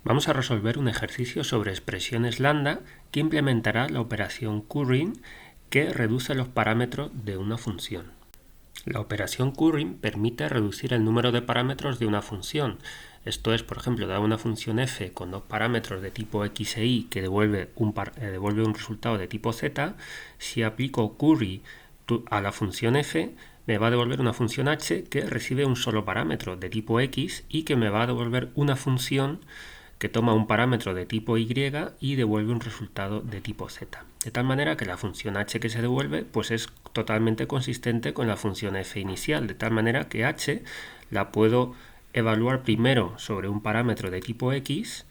Vamos a resolver un ejercicio sobre expresiones lambda que implementará la operación currying que reduce los parámetros de una función. La operación currying permite reducir el número de parámetros de una función. Esto es, por ejemplo, dar una función f con dos parámetros de tipo x e y que devuelve un resultado de tipo z. Si aplico curry a la función f, me va a devolver una función h que recibe un solo parámetro de tipo x y que me va a devolver una función que toma un parámetro de tipo y y devuelve un resultado de tipo z. De tal manera que la función h que se devuelve pues es totalmente consistente con la función f inicial, de tal manera que h la puedo evaluar primero sobre un parámetro de tipo x,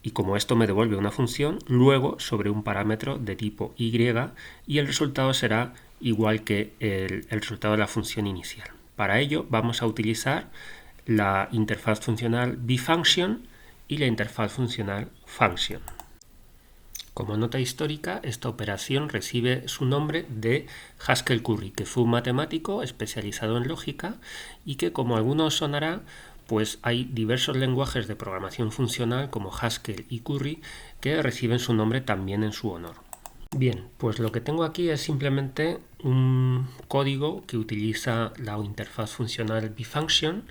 y como esto me devuelve una función, luego sobre un parámetro de tipo y el resultado será igual que el resultado de la función inicial. Para ello vamos a utilizar la interfaz funcional bfunction y la interfaz funcional function. Como nota histórica, esta operación recibe su nombre de Haskell Curry, que fue un matemático especializado en lógica y que, como a algunos sonará, pues hay diversos lenguajes de programación funcional como Haskell y Curry que reciben su nombre también en su honor. Bien, pues lo que tengo aquí es simplemente un código que utiliza la interfaz funcional bfunction,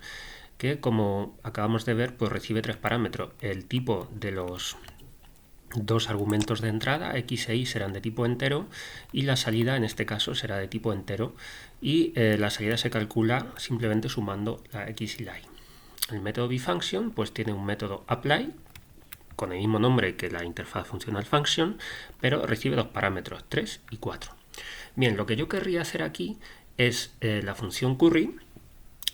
que como acabamos de ver pues recibe tres parámetros. El tipo de los dos argumentos de entrada, x e y, serán de tipo entero y la salida en este caso será de tipo entero, y la salida se calcula simplemente sumando la x y la y. El método bfunction pues tiene un método apply con el mismo nombre que la interfaz funcional function, pero recibe dos parámetros, 3 y 4. Bien, lo que yo querría hacer aquí es la función curry,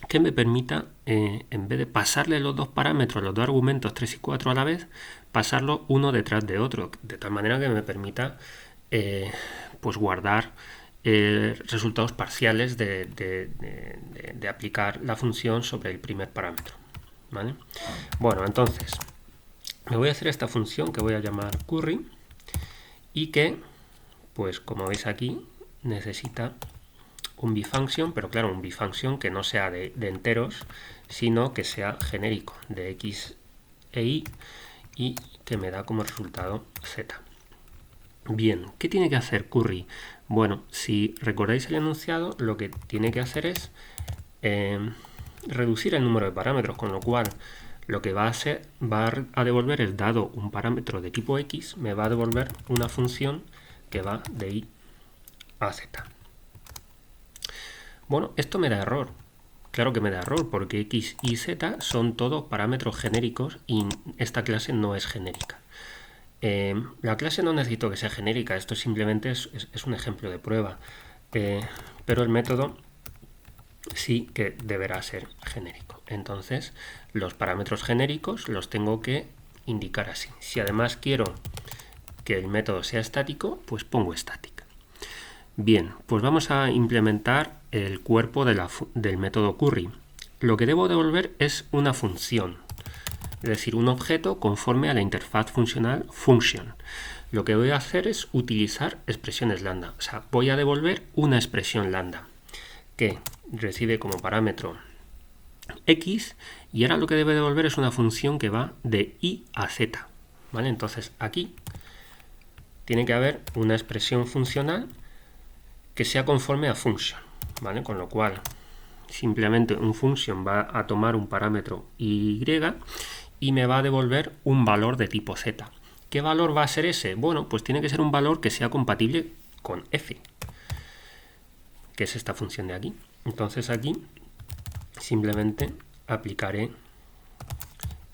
que me permita, en vez de pasarle los dos parámetros, los dos argumentos 3 y 4 a la vez, pasarlo uno detrás de otro, de tal manera que me permita pues guardar resultados parciales de aplicar la función sobre el primer parámetro. ¿Vale? Bueno, entonces me voy a hacer esta función que voy a llamar curry y que, pues como veis aquí, necesita un bfunction, pero claro, un bfunction que no sea de enteros, sino que sea genérico, de x e y que me da como resultado z. Bien, ¿qué tiene que hacer curry? Bueno, si recordáis el enunciado, lo que tiene que hacer es reducir el número de parámetros, con lo cual lo que va a hacer, va a devolver es, dado un parámetro de tipo x, me va a devolver una función que va de y a z. Bueno, esto me da error. Claro que me da error, porque x y z son todos parámetros genéricos y esta clase no es genérica. La clase no necesito que sea genérica, esto simplemente es un ejemplo de prueba, pero el método sí que deberá ser genérico. Entonces, los parámetros genéricos los tengo que indicar así. Si además quiero que el método sea estático, pues pongo estática. Bien, pues vamos a implementar el cuerpo del método curry. Lo que debo devolver es una función, es decir, un objeto conforme a la interfaz funcional function. Lo que voy a hacer es utilizar expresiones lambda, o sea, voy a devolver una expresión lambda que recibe como parámetro x, y ahora lo que debe devolver es una función que va de y a z. ¿Vale? Entonces aquí tiene que haber una expresión funcional que sea conforme a function, ¿vale? Con lo cual simplemente un function va a tomar un parámetro y me va a devolver un valor de tipo z. ¿Qué valor va a ser ese? Bueno, pues tiene que ser un valor que sea compatible con f, que es esta función de aquí. Entonces aquí simplemente aplicaré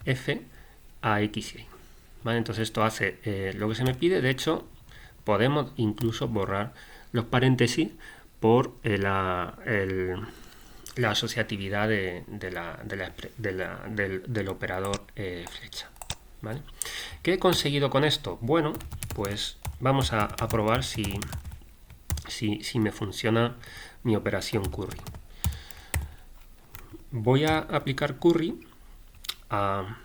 f a x y y. ¿Vale? Entonces esto hace lo que se me pide. De hecho, podemos incluso borrar los paréntesis por la asociatividad del operador flecha. ¿Vale? ¿Qué he conseguido con esto? Bueno, pues vamos a probar si me funciona mi operación curry. Voy a aplicar curry a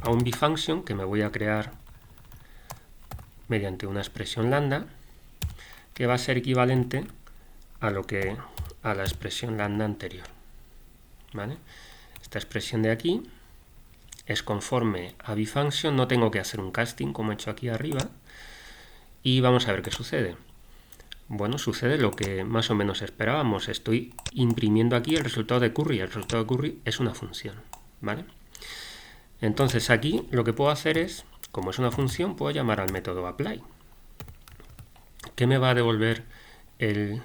un bfunction que me voy a crear mediante una expresión lambda que va a ser equivalente a la expresión lambda anterior. ¿Vale? esta expresión de aquí es conforme a bfunction, no tengo que hacer un casting como he hecho aquí arriba, y vamos a ver qué sucede. Bueno, sucede lo que más o menos esperábamos. Estoy imprimiendo aquí el resultado de curry. El resultado de curry es una función, ¿vale? Entonces aquí lo que puedo hacer es, como es una función, puedo llamar al método apply. ¿Qué me va a devolver el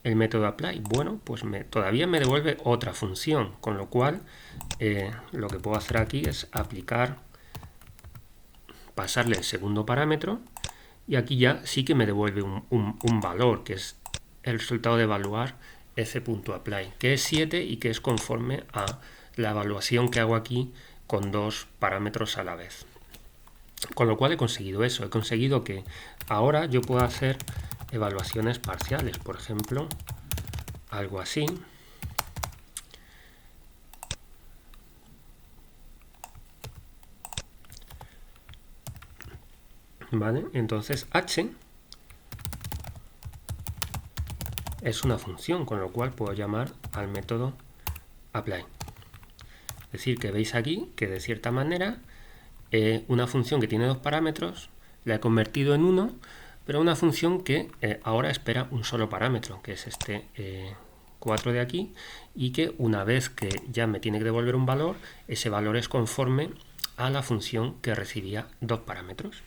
método apply? Bueno, pues todavía me devuelve otra función, con lo cual lo que puedo hacer aquí es aplicar, pasarle el segundo parámetro, y aquí ya sí que me devuelve un valor, que es el resultado de evaluar f.apply, que es 7 y que es conforme a la evaluación que hago aquí con dos parámetros a la vez. Con lo cual he conseguido eso, he conseguido que ahora yo pueda hacer evaluaciones parciales, por ejemplo, algo así. ¿Vale? Entonces h es una función, con lo cual puedo llamar al método apply. Es decir, que veis aquí que de cierta manera una función que tiene dos parámetros la he convertido en uno, pero una función que ahora espera un solo parámetro, que es este 4 de aquí, y que una vez que ya me tiene que devolver un valor, ese valor es conforme a la función que recibía dos parámetros.